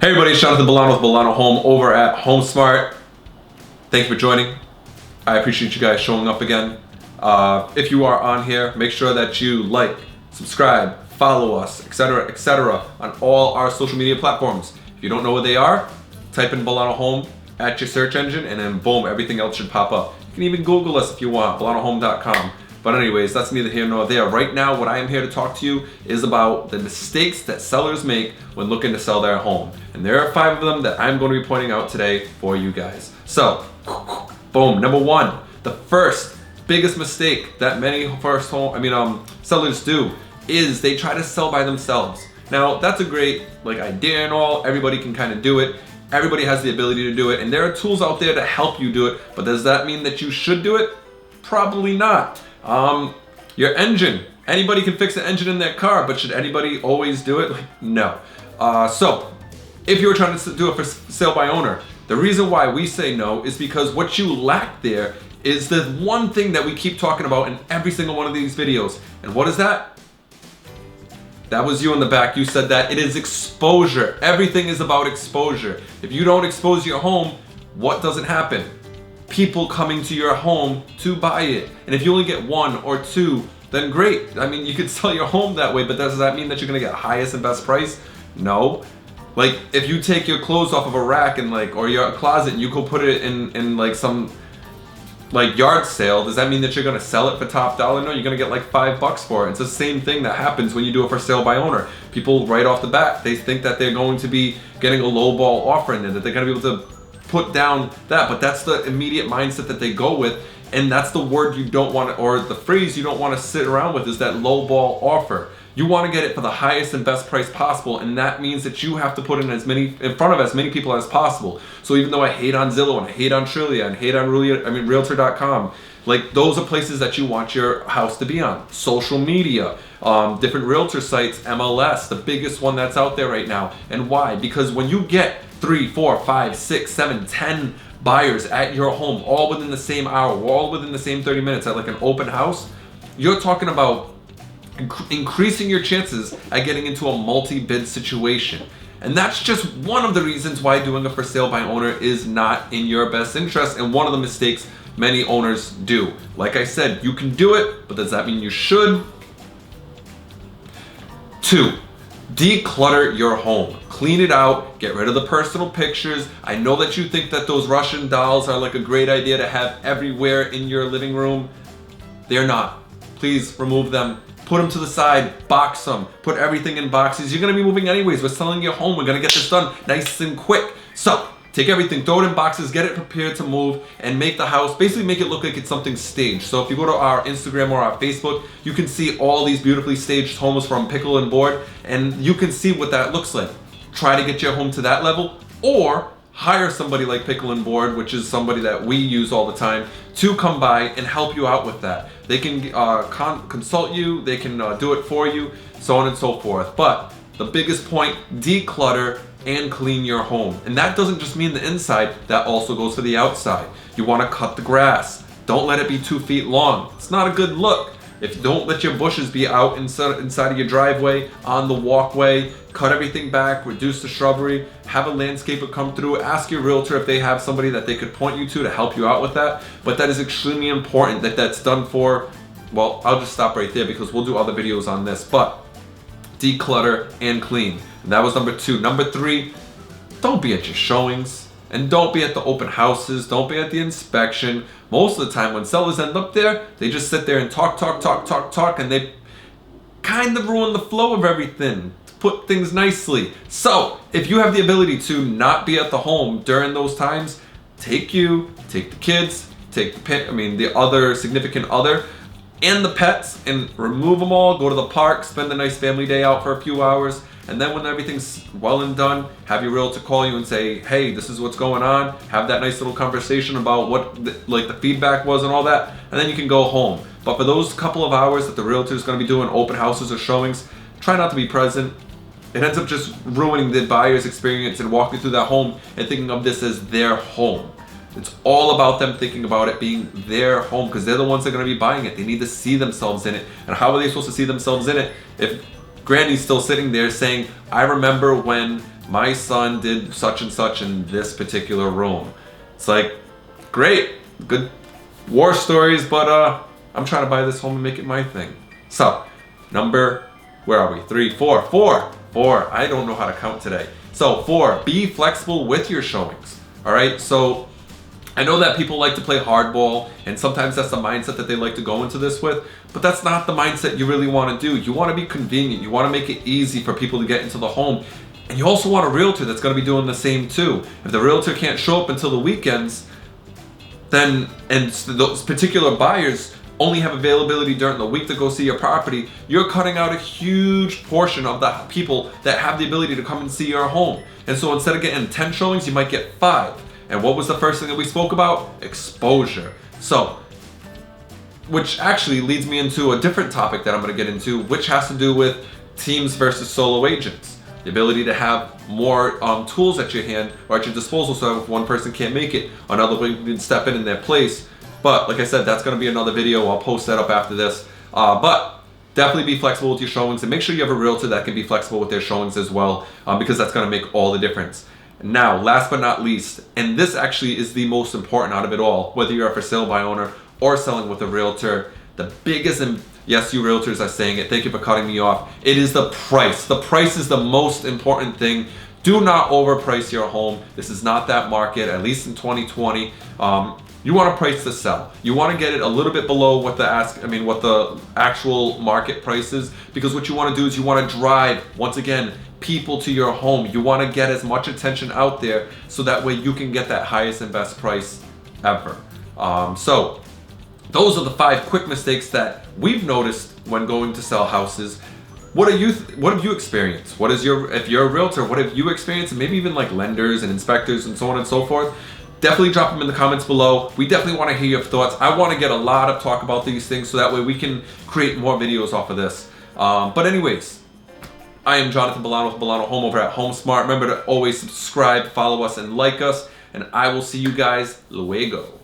Hey everybody, it's Jonathan Bolano with Bolano Home over at HomeSmart. Thank you for joining. I appreciate you guys showing up again. If you are on here, make sure that you like, subscribe, follow us, etc., on all our social media platforms. If you don't know what they are, type in Bolano Home at your search engine and then boom, everything else should pop up. You can even Google us if you want, BolanoHome.com. But anyways, that's neither here nor there. Right now, what I am here to talk to you is about the mistakes that sellers make when looking to sell their home. And there are 5 of them that I'm going to be pointing out today for you guys. So, boom, number 1, the first biggest mistake that many sellers do is they try to sell by themselves. Now, that's a great idea and all. Everybody can kind of do it. Everybody has the ability to do it, and there are tools out there to help you do it. But does that mean that you should do it? Probably not. Your engine. Anybody can fix an engine in their car, but should anybody always do it? No. So, if you're trying to do it for sale by owner, the reason why we say no is because what you lack there is the one thing that we keep talking about in every single one of these videos. And what is that? That was you in the back. You said that. It is exposure. Everything is about exposure. If you don't expose your home, what doesn't happen? People coming to your home to buy it. And if you only get 1 or 2, then great. I mean, you could sell your home that way, but does that mean that you're gonna get highest and best price? No. Like, if you take your clothes off of a rack and or your closet and you go put it in some yard sale, does that mean that you're gonna sell it for top dollar? No, you're gonna get $5 for it. It's the same thing that happens when you do it for sale by owner. People right off the bat, they think that they're going to be getting a lowball offer in there, that they're gonna be able to put down that, but that's the immediate mindset that they go with, and that's the word you don't want to, or the phrase you don't want to sit around with, is that lowball offer. You want to get it for the highest and best price possible, and that means that you have to put in front of as many people as possible. So even though I hate on Zillow and I hate on Trillia and hate on Realtor.com, those are places that you want your house to be on. Social media, different realtor sites, MLS, the biggest one that's out there right now. And why? Because when you get 3, 4, 5, 6, 7, 10 buyers at your home, all within the same hour, all within the same 30 minutes at an open house, you're talking about increasing your chances at getting into a multi-bid situation. And that's just one of the reasons why doing a for sale by owner is not in your best interest, and one of the mistakes many owners do. Like I said, you can do it, but does that mean you should? 2, declutter your home. Clean it out, get rid of the personal pictures. I know that you think that those Russian dolls are a great idea to have everywhere in your living room. They're not. Please remove them. Put them to the side, box them, put everything in boxes. You're gonna be moving anyways. We're selling your home. We're gonna get this done nice and quick. So, take everything, throw it in boxes, get it prepared to move, and make the house, basically make it look like it's something staged. So if you go to our Instagram or our Facebook, you can see all these beautifully staged homes from Pickle and Board, and you can see what that looks like. Try to get your home to that level, or hire somebody like Pickle and Board, which is somebody that we use all the time, to come by and help you out with that. They can consult you, they can do it for you, so on and so forth. But the biggest point, declutter and clean your home. And that doesn't just mean the inside, that also goes for the outside. You want to cut the grass. Don't let it be 2 feet long. It's not a good look. Don't let your bushes be out inside of your driveway, on the walkway. Cut everything back, reduce the shrubbery, have a landscaper come through, ask your realtor if they have somebody that they could point you to help you out with that. But that is extremely important that that's done for, well, I'll just stop right there because we'll do other videos on this, but declutter and clean. And that was number 2. Number 3, don't be at your showings, and don't be at the open houses, don't be at the inspection. Most of the time when sellers end up there, they just sit there and talk, and they kind of ruin the flow of everything, to put things nicely. So, if you have the ability to not be at the home during those times, take the kids, take the other significant other, and the pets, and remove them all, go to the park, spend a nice family day out for a few hours, and then when everything's well and done, have your realtor call you and say, hey, this is what's going on, have that nice little conversation about what the feedback was and all that, and then you can go home. But for those couple of hours that the realtor is going to be doing open houses or showings, try not to be present. It ends up just ruining the buyer's experience and walking through that home and thinking of this as their home. It's all about them thinking about it being their home, because they're the ones that are going to be buying it. They need to see themselves in it. And how are they supposed to see themselves in it if Granny's still sitting there saying, I remember when my son did such and such in this particular room. It's like, great, good war stories, but I'm trying to buy this home and make it my thing. So, where are we? 3, 4, 4. I don't know how to count today. So 4, be flexible with your showings. All right. So I know that people like to play hardball, and sometimes that's the mindset that they like to go into this with, but that's not the mindset you really want to do. You want to be convenient. You want to make it easy for people to get into the home. And you also want a realtor that's going to be doing the same too. If the realtor can't show up until the weekends, then, and those particular buyers only have availability during the week to go see your property, you're cutting out a huge portion of the people that have the ability to come and see your home. And so instead of getting 10 showings, you might get 5. And what was the first thing that we spoke about? Exposure. So, which actually leads me into a different topic that I'm going to get into, which has to do with teams versus solo agents. The ability to have more tools at your hand or at your disposal, so if one person can't make it, another one can step in their place. But like I said, that's going to be another video. I'll post that up after this. But definitely be flexible with your showings, and make sure you have a realtor that can be flexible with their showings as well, because that's going to make all the difference. Now, last but not least, and this actually is the most important out of it all, whether you're a for sale by owner or selling with a realtor, the biggest, and yes, you realtors are saying it, thank you for cutting me off, it is the price. The price is the most important thing. Do not overprice your home. This is not that market, at least in 2020. You want to price to sell. You want to get it a little bit below what the actual market price is, because what you want to do is you want to drive, once again, people to your home. You want to get as much attention out there so that way you can get that highest and best price ever. So those are the 5 quick mistakes that we've noticed when going to sell houses. What have you experienced? If you're a realtor, what have you experienced? And maybe even like lenders and inspectors and so on and so forth. Definitely drop them in the comments below. We definitely want to hear your thoughts. I want to get a lot of talk about these things so that way we can create more videos off of this. But anyways, I am Jonathan Bolano with Bolano Home over at Home Smart. Remember to always subscribe, follow us, and like us. And I will see you guys luego.